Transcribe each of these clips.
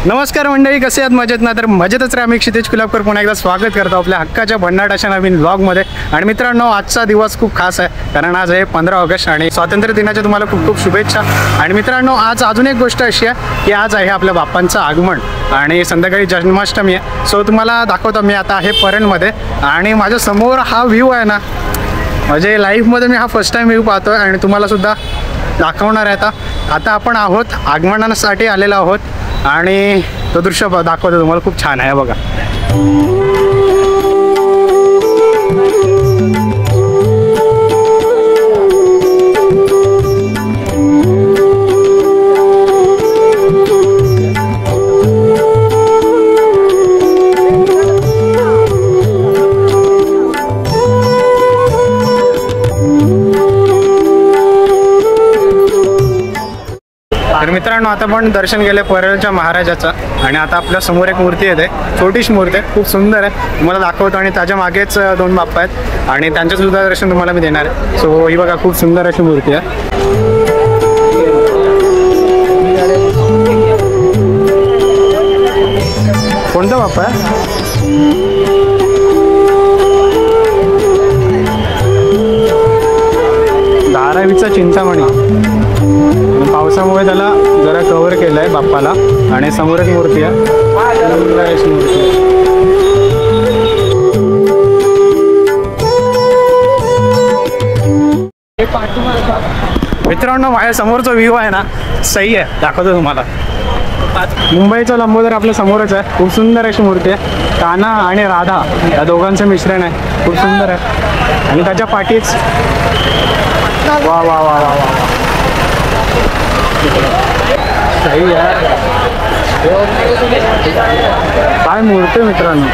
नमस्कार मंडळी, कसे आहात? मजेत ना? तर मजेतच राहा. मी क्षितिज कुलाबकर पुन्हा एकदा स्वागत करतो आपल्या हक्काच्या भन्नाटाच्या नवीन व्लॉगमध्ये. आणि मित्रांनो, आजचा दिवस खूप खास आहे कारण आज आहे 15 ऑगस्ट आणि स्वातंत्र्य दिनाच्या तुम्हाला खूप खूप शुभेच्छा. आणि मित्रांनो, आज अजून एक गोष्ट अशी आहे की आज आहे आपल्या बाप्पांचं आगमन आणि संध्याकाळी जन्माष्टमी आहे. सो तुम्हाला दाखवतो मी आता आहे परणमध्ये आणि माझ्या समोर हा व्ह्यू आहे ना, म्हणजे लाईफमध्ये मी हा फर्स्ट टाईम व्ह्यू पाहतोय आणि तुम्हाला सुद्धा दाखवणार आहे. आता आपण आहोत आगमनासाठी आलेलो आहोत आणि तो दृश्य दाखवतो तुम्हाला. खूप छान आहे बघा. तर मित्रांनो, आता पण दर्शन केलं परळच्या महाराजाचं आणि आता आपल्या समोर एक मूर्ती येते, छोटीशी मूर्ती आहे, खूप सुंदर आहे, तुम्हाला दाखवतो. आणि त्याच्या मागेच दोन बाप्पा आहेत आणि त्यांचं सुद्धा दर्शन तुम्हाला मी देणार आहे. सो ही बघा, खूप सुंदर अशी मूर्ती आहे. कोणता बाप्पा आहे? धारावीचा चिंतामणी. पावसामुळे त्याला जरा कव्हर केलं आहे बाप्पाला. आणि समोर एक मूर्ती आहे, अशी मूर्ती आहे. मित्रांनो, माझ्या समोरचा व्ह्यू आहे ना, सही आहे, दाखवतो तुम्हाला. मुंबईचा लंबोदर आपल्या समोरच आहे. खूप सुंदर अशी मूर्ती आहे. कान्हा आणि राधा या दोघांचं मिश्रण आहे, खूप सुंदर आहे. आणि त्याच्या पाठीच वा वा वा वा वा, सही आहे. काय मूर्ती मित्रांनो.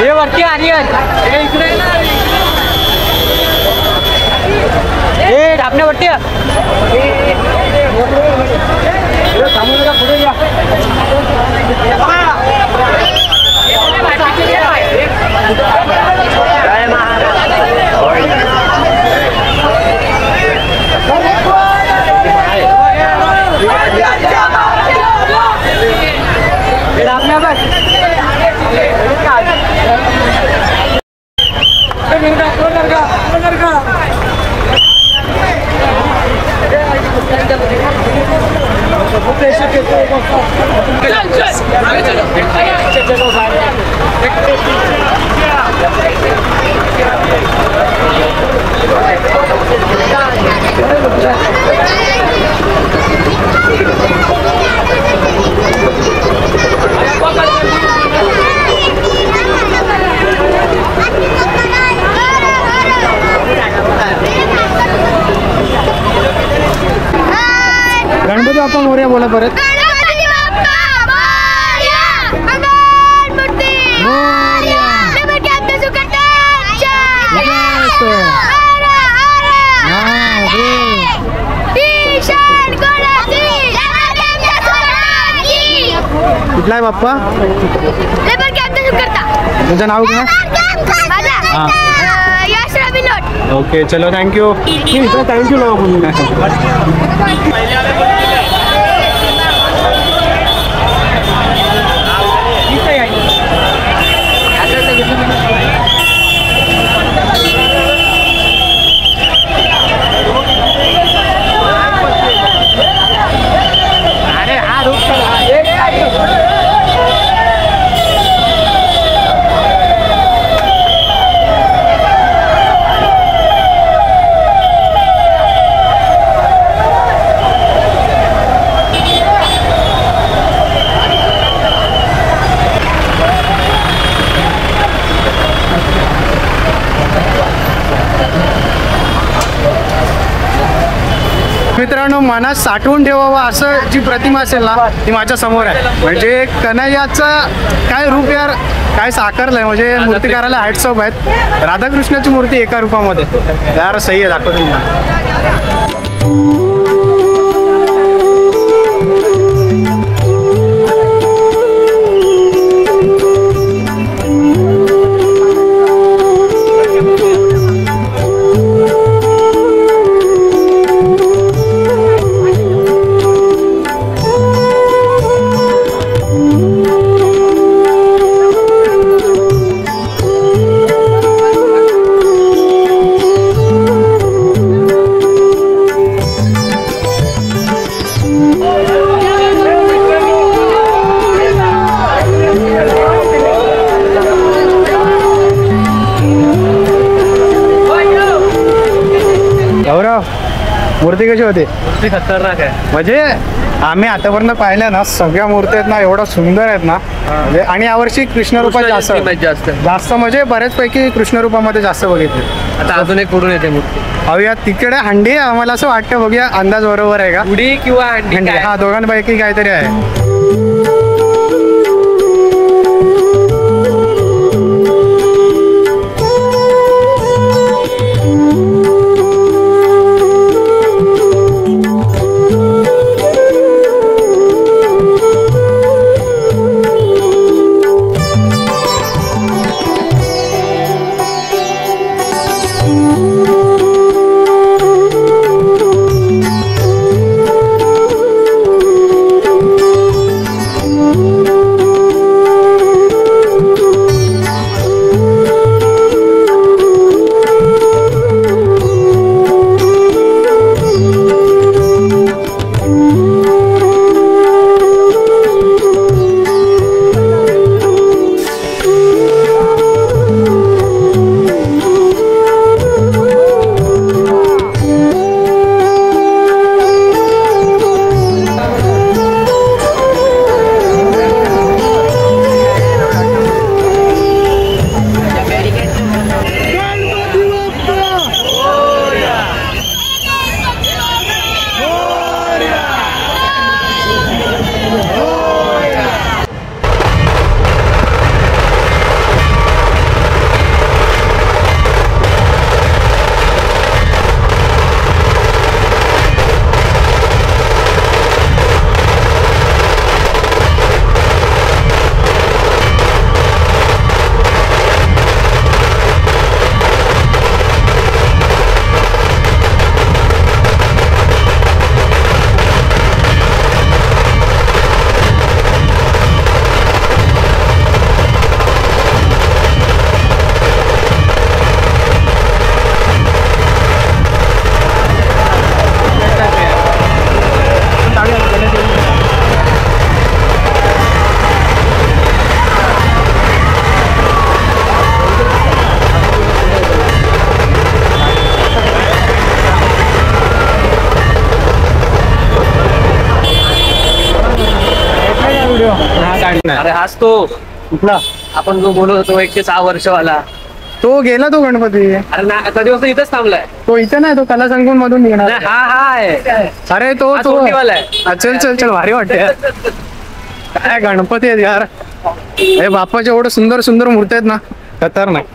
ये वरती आर्यन, ए ढापण्यावरती गणपती बाप्पा मोरया बोला परत. कुठला आहे बाप्पा? तुझं नाव काय? ओके, चलो, थँक्यू. थँक्यू लोक. मित्रांनो, मनात साठवून ठेवावं असं जी प्रतिमा असेल ना ती माझ्या समोर आहे. म्हणजे कन्हैयाचं काय रूप यार, काय साकारलंय. म्हणजे मूर्तिकाराला हॅट्स ऑफ आहेत. राधाकृष्णाची मूर्ती एका रूपामध्ये यार सही आहे. दाखवतो तुम्हाला. मूर्ती कशी होती? मूर्ती खतरनाक आहे. म्हणजे आम्ही आतापर्यंत पाहिल्या ना सगळ्या मूर्ती आहेत ना एवढ्या सुंदर आहेत ना. म्हणजे आणि यावर्षी कृष्ण रूपात जास्त म्हणजे बऱ्याचपैकी कृष्ण रूपामध्ये जास्त बघितले. आता अजून एक कुठून येते मूर्ती? अहो तिकडे हंडी आम्हाला असं वाटतं. बघूया अंदाज बरोबर आहे का? उडी किंवा हंडी. हा, दोघांपैकी काहीतरी आहे. अरे हाच तो कुठला? आपण जो बोलत होतो 106 वर्षवाला. तो गेला तो गणपती. अरे ना आता दिवस इथंच थांबलाय. तो इथे नाही, तो कला संकुल मधून निघणार. नाही, हा आहे. अरे तो तो वाला आहे. चल चल चल, भारी वाटते. काय गणपती आहेत यार. हे बाप्पाच्या एवढं सुंदर सुंदर मूर्ती आहेत ना, खतरनाक.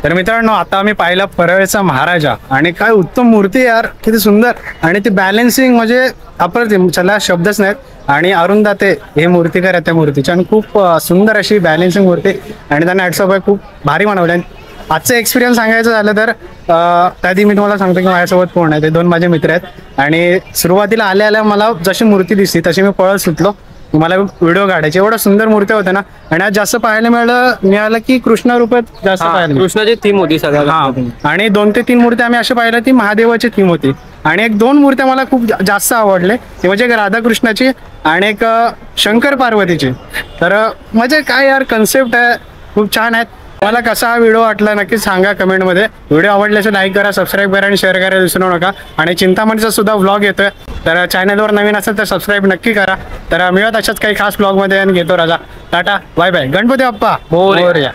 तर मित्रांनो आता आम्ही पाहिला परळचा महाराजा आणि काय उत्तम मूर्ती यार, किती सुंदर. आणि ती बॅलन्सिंग म्हणजे अप्रतिम, चला शब्दच नाहीत. आणि अरुण दाते हे मूर्तीकार आहेत त्या मूर्तीचे आणि खूप सुंदर अशी बॅलन्सिंग मूर्ती आणि त्यांना हॅट्सअप आहे, खूप भारी बनवल्या. आजचं एक्सपिरियन्स सांगायचं झालं तर त्याआधी मी तुम्हाला सांगतो की माझ्यासोबत कोण आहे. ते 2 माझे मित्र आहेत आणि सुरुवातीला आल्या आल्या मला जशी मूर्ती दिसली तशी मी पळत सुटलो, मला व्हिडिओ काढायचे. एवढ्या सुंदर मूर्त्या होत्या ना. आणि आज जास्त पाहायला मिळालं की कृष्ण रूपात जास्त पाहायला मिळालं. कृष्णाची थीम होती सगळ्यात. हा, आणि 2 ते 3 मूर्त्या आम्ही अशा पाहिल्या ती महादेवाची थीम होती. आणि 1-2 मूर्त्या मला खूप जास्त आवडले, ते म्हणजे एक राधाकृष्णाची आणि एक शंकर पार्वतीची. तर म्हणजे काय यार कन्सेप्ट आहे, खूप छान आहेत. मला कसा हा व्हिडिओ वाटला नक्कीच सांगा कमेंटमध्ये. व्हिडिओ आवडल्यास लाईक करा, सबस्क्राईब करा आणि शेअर करायला विसरू नका. आणि चिंतामणीचा सुद्धा व्लॉग येतोय, तर चॅनलवर नवीन असेल तर सबस्क्राईब नक्की करा. तर मिळत अशाच काही खास व्लॉगमध्ये आणि घेतो राजा. Tata bye bye. Ganpati Bappa Morya.